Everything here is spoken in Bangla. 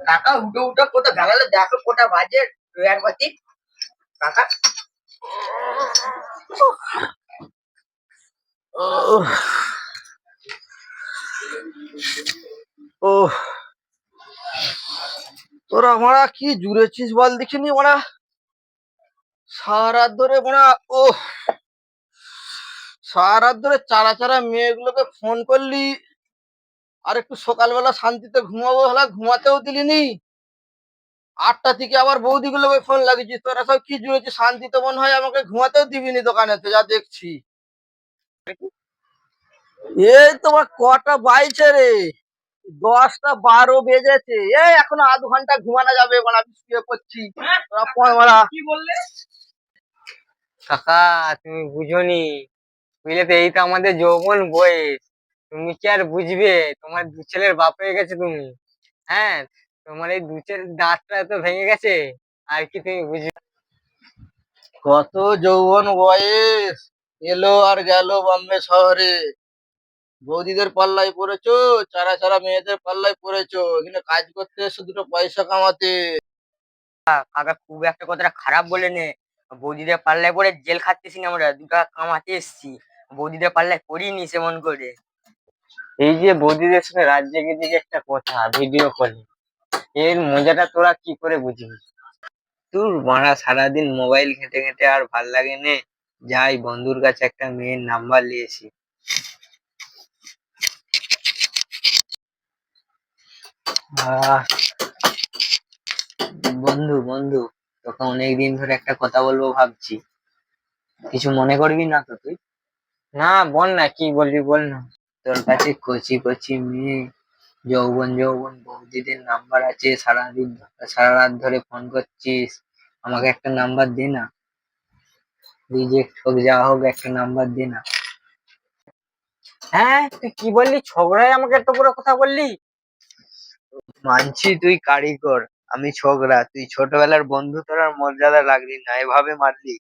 কাকা উঠো উঠো কোথা গেলালে দেখো কোটা বাজে রোয়ার বাতি কাকা। ও তোরা মারা কি জুড়েছিস বল দেখিনি মারা, সারা রাত ধরে মারা। ও সারা রাত ধরে চারা চারা মেয়েগুলোকে ফোন করলি, আর একটু সকালবেলা শান্তিতে ঘুমাবো, হলা ঘুমাতেও দিলিনি। 8টা থেকে আবার বৌদি গুলোকে ফোন লাগিয়েছিস, তোরা সব কি জুড়েছিস? শান্তিতে মনে হয় আমাকে ঘুমাতেও দিবিনি দোকানেতে, যা দেখছি। এই তোমার কটা বাইছে রে? 10টা 12 বেজেছে। এই এখনো আধ ঘন্টা ঘুমানো যাবে, মানে আমি শুয়ে পড়ছি। তোরা মারা কি বললে কাকা? তুমি বুঝোনি, বুঝলে তো, এই তো আমাদের যৌবন বয়স। তুমি কি আর বুঝবে? তোমার দু ছেলের বাপ হয়ে গেছে তুমি। হ্যাঁ, তোমার এই দু ছেলের দাঁতটা তো ভেঙে গেছে, আর কি তুমি বুঝবে? কত যৌবন বয়স এলো আর গেল বম্বে শহরে। বৌদিদের পাল্লায় পড়েছো, চারা চারা মেয়েদের পাল্লায় পড়েছো, এখানে কাজ করতে এসো দুটো পয়সা কামাতে। কাকা খুব একটা কথাটা খারাপ বলে নে। বৌদিদের পাল্লায় পরে জেল খাটতেছি না, আমরা 2 টাকা কামাতে এসছি। বৌদিদের পাল্লায় পড়িনি সেমন করে। এই যে বৌদিদের সাথে রাত জেগে জেগে একটা কথা ভিডিও কলে, এর মজাটা তোরা কি করে বুঝবি? তোর মারা সারাদিন মোবাইল ঘেঁটে ঘেঁটে আর ভাল লাগে নে, যাই বন্ধুর কাছে একটা মেয়ের নাম্বার নিয়েছি। আহ বন্ধু বন্ধু, তোকে অনেকদিন ধরে একটা কথা বলবো ভাবছি, কিছু মনে করবি না তো তুই? না বল না, কি বলবি বল না। তোর কাছে কচি কচি মেয়ে, যৌবন যৌবন বৌদিদের নাম্বার আছে, সারাদিন সারা রাত ধরে ফোন করছিস, আমাকে একটা নাম্বার দে না। রিজেক্ট হোক যা হোক, একটা নাম্বার দে না। হ্যাঁ, তুই কি বললি? ছোকরায় আমাকে এত বড় কথা বললি? মানছি তুই কারিগর, আমি ছোকরা, তুই ছোটবেলার বন্ধু, তোর আর মর্যাদা লাগলি না, এভাবে মারলি?